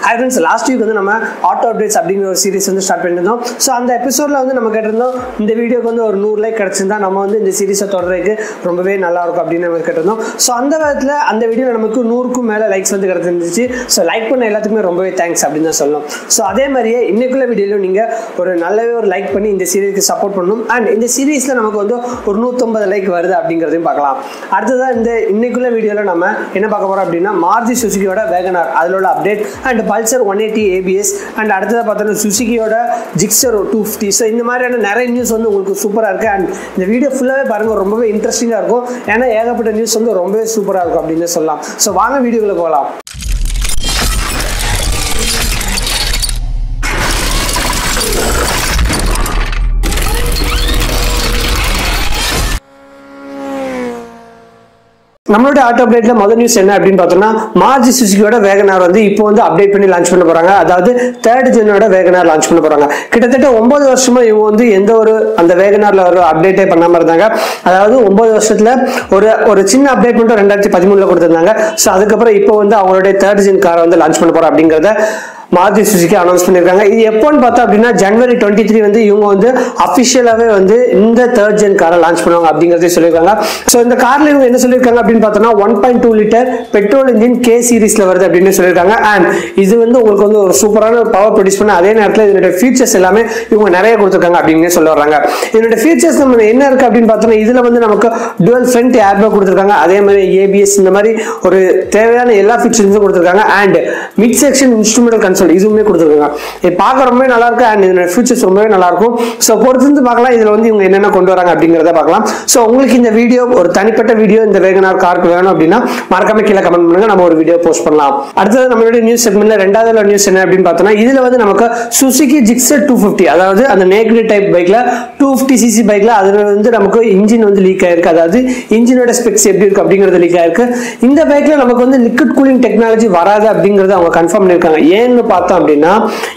Hi friends, last week வந்து நம்ம auto updates அப்படிங்கிற ஒரு சீரிஸ் வந்து ஸ்டார்ட் பண்ணியிருந்தோம். ஸோ அந்த எபிசோடில் வந்து நம்ம கேட்டிருந்தோம் இந்த வீடியோக்கு வந்து ஒரு 100 லைக் கிடச்சிருந்தா நம்ம வந்து இந்த சீரிஸை தொடர்றதுக்கு ரொம்பவே நல்லா இருக்கும் அப்படின்னு நம்ம கேட்டிருந்தோம். ஸோ அந்த விதத்தில் அந்த வீடியோவில் நமக்கு 100க்கும் மேலே லைக்ஸ் வந்து கிடச்சிருந்துச்சு. ஸோ லைக் பண்ண எல்லாத்துக்குமே ரொம்பவே தேங்க்ஸ் அப்படின்னு தான் சொல்லணும். ஸோ அதே மாதிரியே இன்னைக்குள்ள வீடியோவில் நீங்கள் ஒரு நல்லாவே ஒரு லைக் பண்ணி இந்த சீரிஸ்க்கு சப்போர்ட் பண்ணணும். அண்ட் இந்த சீரிஸில் நமக்கு வந்து ஒரு 150 லைக் வருது அப்படிங்கிறதையும் பார்க்கலாம். அடுத்ததான் இந்த இன்னைக்குள்ள வீடியோவில் நம்ம என்ன பார்க்க போகிறோம் அப்படின்னா மாருதி சுசுகியோட வேகனார் அதில் உள்ள update and Pulsar 180 ABS and அடுத்ததாக பார்த்தோன்னா சுசுகியோட ஜிக்ஸர் 250. ஸோ இந்த மாதிரியான நிறைய நியூஸ் வந்து உங்களுக்கு சூப்பராக இருக்குது. அண்ட் இந்த வீடியோ ஃபுல்லாகவே பாருங்கள், ரொம்பவே இன்ட்ரெஸ்டிங்காக இருக்கும். ஏன்னா ஏகப்பட்ட நியூஸ் வந்து ரொம்பவே சூப்பராக இருக்கும் அப்படின்னு சொல்லலாம். ஸோ வாங்க வீடியோக்குள்ள போகலாம். நம்மளோட ஆட்டோ அப்டேட்ல முதல் நியூஸ் என்ன அப்படின்னு பார்த்தோம்னா மாருதி சுசுகியோட வேகனார் வந்து இப்போ வந்து அப்டேட் பண்ணி லான்ச் பண்ண போறாங்க. அதாவது 3rd ஜெனோட வேகனார் லான்ச் பண்ண போறாங்க. கிட்டத்தட்ட 9 வருஷமா இவங்க வந்து எந்த ஒரு அந்த வேகனார்ல ஒரு அப்டேட்டே பண்ணாம இருந்தாங்க. அதாவது 9 வருஷத்துல ஒரு சின்ன அப்டேட் மட்டும் 2013 கொடுத்திருந்தாங்க. ஸோ அதுக்கப்புறம் இப்போ வந்து அவங்களுடைய 3rd ஜென் காரை வந்து லான்ச் பண்ண போறோம் அப்படிங்கிறத மாருதி சுசுகி அனௌன்ஸ் பண்ணிருக்காங்க. இது எப்போன்னு பார்த்தா அப்படின்னா January 23 வந்து இவங்க வந்து அபிஷியலாவே வந்து இந்த 3rd ஜென் காரை லான்ச் பண்ணுவாங்க அப்படிங்கறதே சொல்லியிருக்காங்க. ஸோ இந்த கார்ல இவங்க என்ன சொல்லியிருக்காங்க அப்படின்னு பார்த்தோம்னா 1.2 லிட்டர் பெட்ரோல் இன்ஜின் K சீரிஸ்ல வருது அப்படின்னு சொல்லியிருக்காங்க. அண்ட் இது வந்து உங்களுக்கு வந்து ஒரு சூப்பரான பவர் ப்ரொடியூஸ் பண்ண அதே நேரத்தில் இதனுடைய ஃபீச்சர்ஸ் எல்லாமே இவங்க நிறைய கொடுத்துருக்காங்க அப்படின்னு சொல்ல வர்றாங்க. இதனுடைய ஃபீச்சர்ஸ் நம்ம என்ன இருக்கு அப்படின்னு பார்த்தோம்னா இதுல வந்து நமக்கு டுவல் ஃப்ரண்ட் ஏர்பேக் கொடுத்துருக்காங்க. அதே மாதிரி ABS இந்த மாதிரி ஒரு தேவையான எல்லா ஃபீச்சர்ஸும் கொடுத்துருக்காங்க. And mid section instrumental console இதுவுமே கொடுத்துருக்காங்க. இது பார்க்க ரொம்பவே நல்லா இருக்கு. அண்ட் இதோட ஃபியூச்சர்ஸ் ரொம்பவே நல்லா இருக்கும். ஸோ பொறுத்து பார்க்கலாம் இதுல வந்து இவங்க என்னென்ன கொண்டு வராங்க அப்படிங்கிறத பார்க்கலாம். ஸோ உங்களுக்கு இந்த வீடியோ ஒரு தனிப்பட்ட வீடியோ இந்த வேகனார் காருக்கு வேணும் அப்படின்னா மறக்காம கீழே கமெண்ட் பண்ணுங்க, நம்ம ஒரு வீடியோ போஸ்ட் பண்ணலாம். அடுத்தது நம்மளுடைய நியூஸ் செக்மெண்ட்ல ரெண்டாவது நியூஸ் என்ன அப்படின்னு பார்த்தோம்னா இதுல வந்து நமக்கு சுசுகி ஜிக்ஸர் 250 அதாவது அந்த நேக்ட் டைப் பைக்ல 250cc பைக்ல அதுல வந்து நமக்கு இன்ஜின் வந்து லீக் ஆயிருக்கு. அதாவது இன்ஜினோட ஸ்பெக்ஸ் எப்படி இருக்கு அப்படிங்கிறது லீக் ஆயிருக்கு. இந்த பைக்ல நமக்கு வந்து லிக்விட் கூலிங் டெக்னாலஜி வராது அப்படிங்கறத அவங்க கன்ஃபார்ம் பண்ணிருக்காங்க. ஏன்னு பார்த்தோம் அப்படின்னா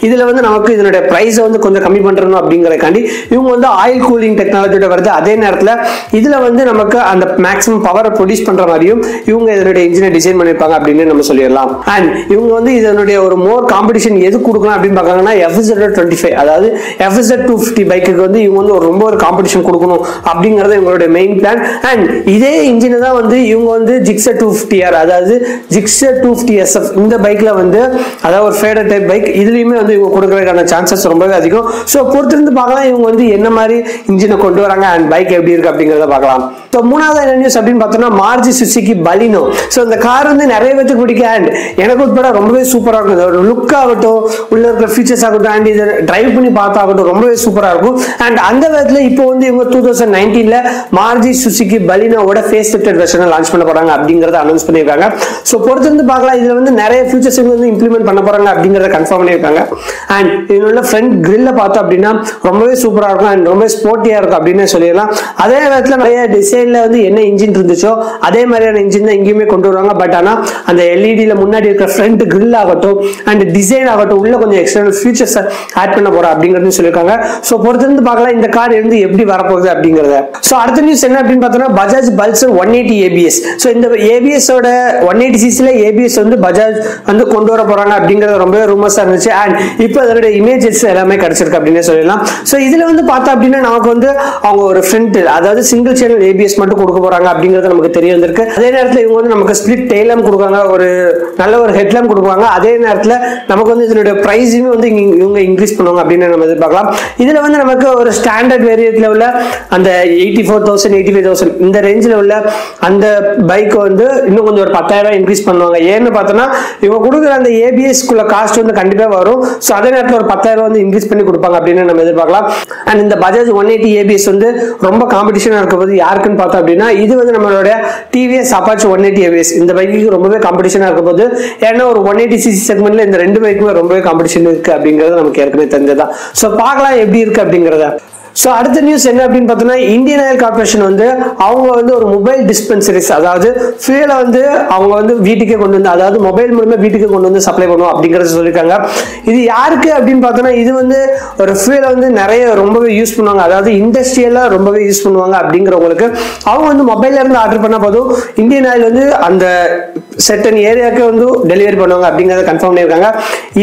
இதுல வந்து நமக்கு இதனுடைய பிரைஸ் வந்து கொஞ்சம் கம்மி பண்றணும் அப்படிங்கறதுக்காண்டி இவங்க வந்து ஆயில் கூலிங் டெக்னாலஜியோட வருது. அதே நேரத்தில் இதுல வந்து நமக்கு அந்த மேக்ஸிமம் பவரை ப்ரொடியூஸ் பண்ற மாதிரியும் இவங்க இதனுடைய இன்ஜினை டிசைன் பண்ணிருப்பாங்க அப்படின்னு நம்ம சொல்லிடலாம். அண்ட் இவங்க வந்து இதனுடைய ஒரு மோர் காம்படிஷன் எது கொடுக்கலாம் அப்படின்னு பார்க்கறாங்கன்னா FZ25 அதாவது FZ250 பைக்குக்கு வந்து இவங்க வந்து ரொம்ப ஒரு காம்படிஷன் கொடுக்கணும் அப்படிங்கறது இவங்களுடைய மெயின் பிளான். அண்ட் இதே இன்ஜினை தான் வந்து இவங்க வந்து ஜிக்ஸர் 250R அதாவது ஜிக்ஸர் 250SF இந்த பைக்ல வந்து அதாவது ஒரு ஃபேடர் டைப் பைக் இதுலயுமே வந்து இவங்க கொடுக்கறதுக்கான சான்சஸ் ரொம்பவே அதிகம். ஸோ பொறுத்திருந்து பார்க்கலாம் இவங்க வந்து என்ன மாதிரி இன்ஜினை கொண்டு வராங்க அண்ட் பைக் எப்படி இருக்கு அப்படிங்கறத பார்க்கலாம். ஸோ மூணாவது என்ன நியூஸ் அப்படின்னு பார்த்தோம்னா மாருதி சுசுகி பலினோ. ஸோ இந்த கார் வந்து நிறைய பேருக்கு பிடிக்கும். அண்ட் எனக்கு உட்பட ரொம்பவே சூப்பராக இருக்கும். ஒரு லுக் ஆகட்டும், உள்ள இருக்கிற ஃபீச்சர்ஸ் ஆகட்டும், அண்ட் இதை டிரைவ் பண்ணி பார்த்தாகட்டும் ரொம்பவே சூப்பராக இருக்கும். அண்ட் அந்த விதத்தில் இப்போ வந்து இவங்க 2019 மாருதி சுசுகி பலினோட ஃபேஸ் லிஃப்டட் வெர்ஷனை லான்ச் பண்ண போறாங்க அப்படிங்கறத அனௌன்ஸ் பண்ணியிருக்காங்க. ஸோ பொறுத்திருந்து பார்க்கலாம் இதுல வந்து நிறைய ஃபீச்சர்ஸ் வந்து இம்ப்ளிமெண்ட் பண்ண போறாங்க அப்படிங்கறத கன்ஃபார்ம் பண்ணியிருக்காங்க. அண்ட் இதோட ஃப்ரண்ட் கிரில்ல பார்த்தோம் அப்படின்னா ரொம்பவே சூப்பரா இருக்கும் அண்ட் ரொம்ப ஸ்போர்ட்டியா இருக்கும் அப்படின்னு சொல்லிடலாம். அதே நேரத்தில் நிறைய டிசைன்ல வந்து என்ன இன்ஜின் இருந்துச்சோ அதே மாதிரியான இன்ஜின் தான் இங்கேயுமே கொண்டு வருவாங்க. பட் ஆனா அந்த எல்இடியில முன்னாடி இருக்கிற ஃப்ரண்ட் கிரில் ஆகட்டும் அண்ட் டிசைன் ஆகட்டும் உள்ள கொஞ்சம் எக்ஸ்டர்னல் ஃபீச்சர்ஸ் ஆட் பண்ண போறோம் அப்படிங்கிறது சொல்லியிருக்காங்க. ஸோ பொறுத்திருந்து பார்க்கலாம் இந்த கார் இருந்து எப்படி வரப்போகுது அப்படிங்கறத. ஸோ அடுத்த நியூஸ் என்ன அப்படின்னு பார்த்தோம்னா பஜாஜ் பல்சர் 180 ABS. ஸோ இந்த ABS-ஓட 180cc ABS வந்து பஜாஜ் வந்து கொண்டு வர போறாங்க அப்படிங்கறது ரொம்பவே ரூமர்ஸா இருந்துச்சு. அண்ட் இப்போ அதோட இமேஜஸ் எல்லாமே கிடைச்சிருக்கு அப்படின்னு சொல்லலாம். ஸோ இதுல வந்து பார்த்தா அப்படின்னா நமக்கு வந்து அவங்க ஒரு ஃப்ரண்ட் அதாவது சிங்கிள் சேனல் ABS மட்டும் கொடுக்க போறாங்க அப்படிங்கிறது நமக்கு தெரிய வந்திருக்கு. அதே நேரத்தில் இவங்க வந்து நமக்கு ஸ்பிளிட் டெய்லாம் கொடுப்பாங்க, ஒரு நல்ல ஒரு ஹெட்லாம் கொடுப்பாங்க. அதே நேரத்தில் நமக்கு வந்து இதனுடைய பிரைஸுமே வந்து இவங்க இன்க்ரீஸ் பண்ணுவாங்க அப்படின்னு நம்ம எதிர்பார்க்கலாம். இதுல வந்து நமக்கு ஒரு ஸ்டாண்டர்ட் வேரியன்ட்ல உள்ள அந்த 84,000 85,000 இந்த ரேஞ்சில் உள்ள அந்த பைக் வந்து இன்னும் கொஞ்சம் ஒரு 10,000 இன்க்ரீஸ் பண்ணுவாங்க. ஏன்னு பார்த்தோம்னா இவங்க கொடுக்குற அந்த ABS-குள்ள காஸ்ட் வந்து கண்டிப்பா வரும். ஸோ அதே நேரத்தில் ஒரு 10,000 வந்து இன்க்ரீஸ் பண்ணி கொடுப்பாங்க அப்படின்னு நம்ம எதிர்பார்க்கலாம். அண்ட் இந்த பஜாஜ் 180 ABS வந்து ரொம்ப காம்படிஷனாக இருக்க போது யாருக்குன்னு பார்த்தோம் அப்படின்னா இது வந்து நம்மளுடைய TVS Apache 180 ABS இந்த பைக்கு ரொம்பவே காம்படிஷனாக இருக்க போது. ஏன்னா ஒரு 180cc செக்மெண்ட்ல இந்த ரெண்டு பைக்குமே ரொம்பவே காம்படிஷன் இருக்கு அப்படிங்கிறது நமக்கு ஏற்கனவே தெரிஞ்சதான். ஸோ பார்க்கலாம் எப்படி இருக்கு அப்படிங்கிறத. ஸோ அடுத்த நியூஸ் என்ன அப்படின்னு பார்த்தோம்னா இந்தியன் ஆயில் கார்பரேஷன் வந்து அவங்க வந்து ஒரு மொபைல் டிஸ்பென்சரிஸ், அதாவது ஃபியூலை வந்து அவங்க வந்து வீட்டுக்கே கொண்டு வந்து, அதாவது மொபைல் மூலமா வீட்டுக்கு கொண்டு வந்து சப்ளை பண்ணுவோம் அப்படிங்கறத சொல்லியிருக்காங்க. இது யாருக்கு அப்படின்னு பார்த்தோம்னா இது வந்து ஒரு ஃபியூலை வந்து நிறைய ரொம்பவே யூஸ் பண்ணுவாங்க, அதாவது இண்டஸ்ட்ரியலா ரொம்பவே யூஸ் பண்ணுவாங்க அப்படிங்கிறவங்களுக்கு அவங்க வந்து மொபைல்ல இருந்து ஆர்டர் பண்ணா போதும் இந்தியன் ஆயில் வந்து அந்த செட்டன் ஏரியாவுக்கு வந்து டெலிவரி பண்ணுவாங்க அப்படிங்கறத கன்ஃபார்ம் பண்ணியிருக்காங்க.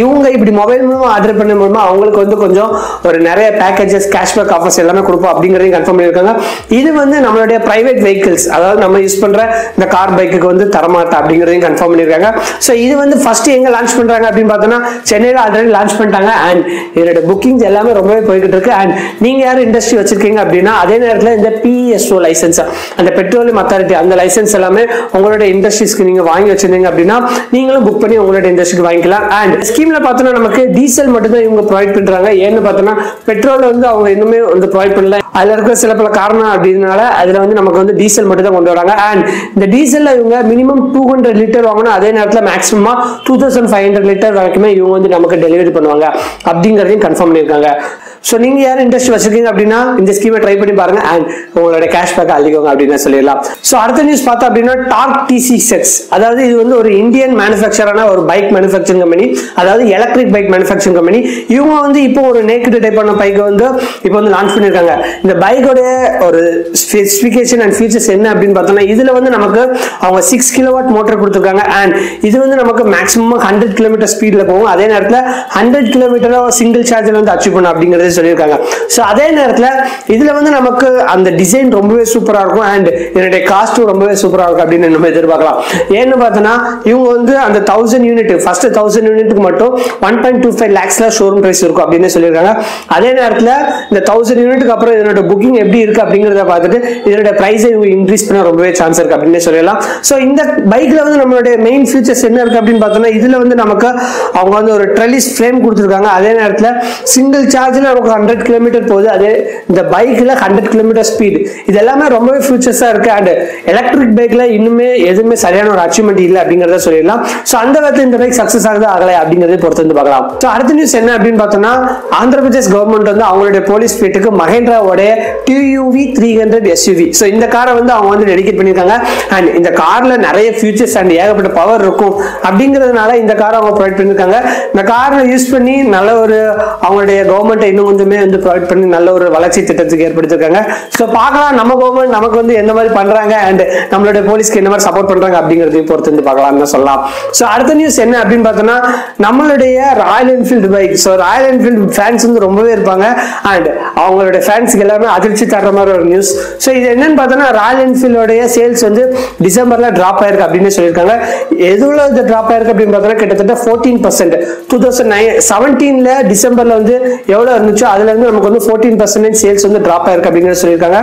இவங்க இப்படி மொபைல் மூலமா ஆர்டர் பண்ண மூலமா அவங்களுக்கு வந்து கொஞ்சம் ஒரு நிறைய பேக்கேஜஸ் கேஷ்பேக் ஆஃபர்ஸ் எல்லாமே கொடுப்போம் அப்படிங்கறதையும் கன்ஃபார்ம் பண்ணியிருக்காங்க. இது வந்து நம்மளுடைய பிரைவேட் வெஹிக்கிள்ஸ், அதாவது நம்ம யூஸ் பண்ற இந்த கார் பைக்குக்கு வந்து தரமாட்டா அப்படிங்கறதையும் கன்ஃபார்ம் பண்ணியிருக்காங்க. ஸோ இது வந்து ஃபர்ஸ்ட் எங்க லான்ச் பண்றாங்க அப்படின்னு பார்த்தோம்னா சென்னையில ஆல்ரெடி லான்ச் பண்ணிட்டாங்க. அண்ட் இதோட புக்கிங்ஸ் எல்லாமே ரொம்பவே போய்கிட்டு இருக்கு. அண்ட் நீங்க யாரும் இண்டஸ்ட்ரி வச்சிருக்கீங்க அப்படின்னா அதே நேரத்தில் இந்த PSO லைசன்ஸ், அந்த பெட்ரோலியம் அத்தாரிட்டி அந்த லைசன்ஸ் எல்லாமே உங்களோட இண்டஸ்ட்ரீஸ்க்கு நீங்க வாங்கி வச்சிருந்தீங்க அப்படின்னா நீங்களும் புக் பண்ணி உங்களோட இண்டஸ்ட்ரிக்கு வாங்கிக்கலாம். அண்ட் ஸ்கீம்ல பார்த்தோம்னா நமக்கு டீசல் மட்டும் தான் இவங்க ப்ரொவைட் பண்றாங்க. ஏன்னு பார்த்தோம்னா பெட்ரோல் வந்து அவங்க இன்னுமே வந்து ப்ரொவைட் பண்ணல. அதுல இருக்கிற சில பல காரணம் அப்படின்னால அதுல வந்து நமக்கு வந்து டீசல் மட்டும் தான் கொண்டு வராங்க. அண்ட் இந்த டீசல்ல இவங்க மினிமம் 200 லிட்டர் வாங்கணும், அதே நேரத்தில் மேக்ஸிமமா 2500 லிட்டர் வரைக்குமே இவங்க வந்து நமக்கு டெலிவரி பண்ணுவாங்க அப்படிங்கறதையும் கன்ஃபார்ம் பண்ணியிருக்காங்க. ஸோ நீங்க யாரும் இண்டஸ்ட்ரி வச்சிருக்கீங்க அப்படின்னா இந்த ஸ்கீமை ட்ரை பண்ணி பாருங்க அண்ட் உங்களோட கேஷ்பேக் அள்ளிக்கோங்க அப்படின்னு சொல்லிடலாம். ஸோ அடுத்த நியூஸ் பார்த்தா அப்படின்னா டார்க் TC6, அதாவது இது வந்து ஒரு இந்தியன் மேனுஃபேக்சரான ஒரு பைக் மேனுஃபேக்சரிங் கம்பெனி, அதாவது எலக்ட்ரிக் பைக் மேனுஃபேக்சரிங் கம்பெனி. இவங்க வந்து இப்போ ஒரு நேக்கட் டைப் பண்ண பைக்கை வந்து இப்போ வந்து லான்ச் பண்ணியிருக்காங்க. இந்த பைக்கோட ஒரு ஸ்பெசிஃபிகேஷன் அண்ட் ஃபீச்சர்ஸ் என்ன அப்படின்னு பார்த்தோம்னா இதுல வந்து நமக்கு அவங்க 6 கிலோவாட் மோட்டர் கொடுத்துருக்காங்க. அண்ட் இது வந்து நமக்கு மேக்ஸிமம் 100 கிலோமீட்டர் ஸ்பீட்ல போகும், அதே நேரத்தில் 100 கிலோமீட்டர் சிங்கிள் சார்ஜ்ல வந்து அச்சீவ் பண்ணும் அப்படிங்கிறது சொல்லியிருக்காங்க. ஸோ அதே நேரத்தில் இதுல வந்து நமக்கு அந்த டிசைன் ரொம்பவே சூப்பரா இருக்கும் அண்ட் இதனுடைய காஸ்ட்டும் ரொம்பவே சூப்பரா இருக்கும் அப்படின்னு நம்ம எதிர்பார்க்கலாம். ஏன்னு பார்த்தோம்னா இவங்க வந்து அந்த 1000 யூனிட் ஃபர்ஸ்ட் 1000 யூனிட்டுக்கு மட்டும் 1.25 lakhsல ஷோரூம் பிரைஸ் இருக்கும் அப்படின்னு சொல்லியிருக்காங்க. அதே நேரத்தில் இந்த 1000 யூனிட்டுக்கு அப்புறம் இதனோட புக்கிங் எப்படி இருக்கு அப்படிங்கிறத பார்த்துட்டு இதோட பிரைஸை இவங்க இன்க்ரீஸ் பண்ண ரொம்பவே சான்ஸ் இருக்கு அப்படின்னு சொல்லலாம். ஸோ இந்த பைக்ல வந்து நம்மளுடைய மெயின் ஃபீச்சர்ஸ் என்ன இருக்கு அப்படின்னு பார்த்தோம்னா இதுல வந்து நமக்கு அவங்க வந்து ஒரு ட்ரெலிஸ் ஃப்ரேம் கொடுத்துருக்காங்க. அதே நேரத்தில் சிங்கிள் சார்ஜ்ல நமக்கு 100 கிலோமீட்டர் போகுது, அதே இந்த பைக்ல 100 கிலோமீட்டர் ஸ்பீட். இது எல்லாமே ரொம்பவே ஃபியூச்சர்ஸா இருக்கு. அண்ட் எலக்ட்ரிக் பைக்ல இன்னுமே எதுவுமே சரியான ஒரு அச்சீவ்மெண்ட் இல்லை அப்படிங்கறத சொல்லிடலாம். ஸோ அந்த விதத்தில் இந்த பைக் சக்சஸ் ஆகுது ஆகலை அப்படிங்கறத பொறுத்து வந்து பார்க்கலாம். ஸோ அடுத்த நியூஸ் என்ன அப்படின்னு பார்த்தோம்னா ஆந்திர பிரதேஷ் கவர்மெண்ட் வந்து அவங்களுடைய போலீஸ் ஃபீட்டுக்கு மஹேந்திராவோட TUV 300 SUV, ஸோ இந்த காரை வந்து அவங்க வந்து டெடிகேட் பண்ணியிருக்காங்க. அண்ட் இந்த கார்ல நிறைய ஃபியூச்சர்ஸ் அண்ட் ஏகப்பட்ட பவர் இருக்கும் அப்படிங்கிறதுனால இந்த காரை அவங்க ப்ரொவைட் பண்ணியிருக்காங்க. இந்த காரை யூஸ் பண்ணி நல்ல ஒரு அவங்களுடைய கவர்மெண்ட் இன்னும் கொஞ்சமே வந்து ப்ரொவைட் பண்ணி நல்ல ஒரு வளர்ச்சி திட்டத்துக்கு ஏற்படுத்திருக்காங்க. ஸோ பார்க்கலாம் நம்ம கவர்மெண்ட் நமக்கு வந்து எந்த மாதிரி பண்றாங்க அண்ட் நம்மளுடைய போலீஸ்க்கு என்ன மாதிரி சப்போர்ட் பண்றாங்க அப்படிங்கிறதையும் பொறுத்து வந்து பார்க்கலாம்னு சொல்லலாம். ஸோ அடுத்த நியூஸ் என்ன அப்படின்னு பார்த்தோம்னா நம்மளுடைய Royal Enfield bike. So Royal Enfield fans வந்து ரொம்பவே இருப்பாங்க அண்ட் அவங்களுடைய ஃபேன்ஸ்க்கு எல்லாமே அதிர்ச்சி தர்ற மாதிரி ஒரு நியூஸ். ஸோ இது என்னன்னு பார்த்தோம்னா ராயல் என்ஃபீல்டோடைய சேல்ஸ் வந்து டிசம்பர்ல டிராப் ஆயிருக்கு அப்படின்னு சொல்லியிருக்காங்க. எதுல இது டிராப் ஆயிருக்கு அப்படின்னு பார்த்தோம்னா கிட்டத்தட்ட 14%. 2017 டிசம்பர்ல வந்து எவ்வளவு இருந்துச்சோ அதுல இருந்து நமக்கு வந்து 14% சேல்ஸ் வந்து டிராப் ஆயிருக்கு அப்படிங்கிறது சொல்லியிருக்காங்க.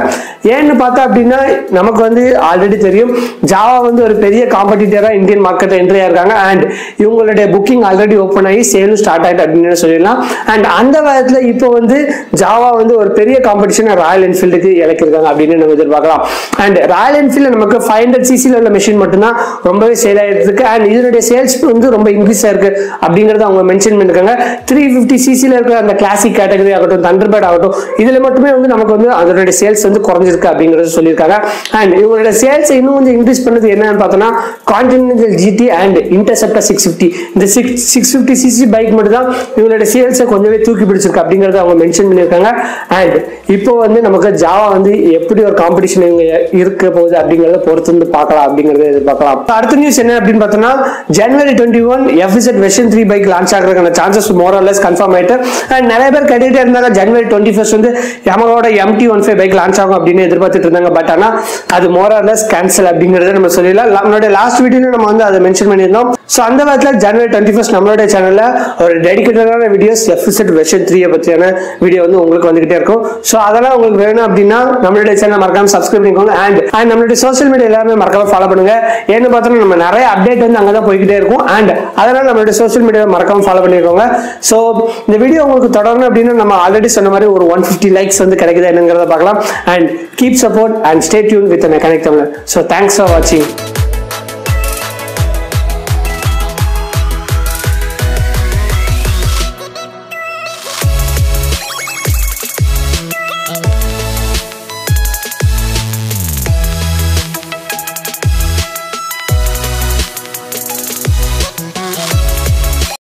ஏன்னு பார்த்தா அப்படின்னா நமக்கு வந்து ஆல்ரெடி தெரியும் ஜாவா வந்து ஒரு பெரிய காம்படிட்டரா இந்தியன் மார்க்கெட் என்ட்ரி ஆயிருக்காங்க அண்ட் இவங்களுடைய புக்கிங் ஆல்ரெடி ஓப்பன் ஆகி சேலும் ஸ்டார்ட் ஆயிட்டு அப்படின்னு சொல்லலாம். அண்ட் அந்த விதத்துல இப்போ வந்து ஜாவா வந்து ஒரு பெரிய காம்படிஷன் ராயல் என்ஃபீல்டுக்கு இலக்கிருக்காங்க அப்படின்னு நம்ம எதிர்பார்க்கலாம். அண்ட் ராயல் என்ஃபீல்டு நமக்கு 500cc உள்ள மெஷின் மட்டும்தான் ரொம்பவே சேல் ஆயிருக்கு அண்ட் இதனுடைய சேல்ஸ் வந்து ரொம்ப இன்க்ரீஸ் ஆயிருக்கு அப்படிங்கறத அவங்க மென்ஷன் பண்ணிருக்காங்க. 350cc இருக்கிற அந்த கிளாசிக் கேட்டகரி ஆகட்டும் தண்டர்பர்ட் ஆகட்டும் இதுல மட்டுமே வந்து நமக்கு வந்து அதனுடைய சேல்ஸ் வந்து குறைஞ்சிருக்கு அப்படிங்கறது சொல்லியிருக்காங்க. அண்ட் இவங்களோட சேல்ஸ் இன்னும் கொஞ்சம் இன்க்ரீஸ் பண்ணது என்னன்னு பார்த்தோம்னா கான்டினென்டல் GT அண்ட் இன்டர்செப்டர் 650 இந்த 650cc பைக் மட்டும் தான் இவங்களோட சேல்ஸை கொஞ்சமே தூக்கி பிடிச்சிருக்கு அப்படிங்கறத அவங்க மென்ஷன் பண்ணியிருக்காங்க. அண்ட் இப்போ வந்து நமக்கு ஜாவா வந்து எப்படி ஒரு காம்படிஷன் இவங்க இருக்க போகுது அப்படிங்கறத பொறுத்து வந்து பார்க்கலாம் அப்படிங்கறத எதிர்பார்க்கலாம். அடுத்த நியூஸ் என்ன அப்படின்னு பார்த்தோம்னா January 21 FZ version 3 bike launch ஆகிறதுக்கான chances more or less confirm ஆயிட்டு அண்ட் நிறைய பேர் கேட்டுட்டே இருந்தாங்க January 21 வந்து Yamahaவோட MT-15 பைக் லான்ச் ஆகும் அப்படின்னு எதிர்பார்த்துட்டு இருந்தாங்க. பட் ஆனா அது மோர் ஆர் லெஸ் கேன்சல் அப்படிங்கறத நம்ம சொல்லலாம். நம்மளோட லாஸ்ட் வீடியோல நம்ம வந்து அதை மென்ஷன் பண்ணியிருந்தோம். ஸோ அந்த விதத்தில் January 21 நம்மளோட சேனல்ல ஒரு டெடிகேட்டடான வீடியோஸ் FZ வெர்ஷன் 3 பற்றியான வீடியோ வந்து உங்களுக்கு வந்துகிட்டே இருக்கும். ஸோ அதெல்லாம் உங்களுக்கு வேணும் அப்படின்னா நம்மளுடைய சேனல் மறக்காம சப்ஸ்கிரைப் பண்ணிக்கோங்க அண்ட் நம்மளுடைய சோஷியல் மீடியா எல்லாமே மறக்காம ஃபாலோ பண்ணுங்க. ஏன்னு பார்த்தோம்னா நம்ம நிறைய அப்டேட் வந்து அங்கதான் போய்கிட்டே இருக்கும் அண்ட் அதனால நம்மளுடைய சோஷியல் மீடியா மறக்காம ஃபாலோ பண்ணிக்கோங்க. ஸோ இந்த வீடியோ உங்களுக்கு தொடரணும் அப்படின்னா நம்ம ஆல்ரெடி சொன்ன மாதிரி ஒரு 150 லைக்ஸ் வந்து கிடைக்குதா என்னங்கிறத பார்க்கலாம். And keep support and stay tune with mechanic Tamil. So thanks for வாட்சிங்.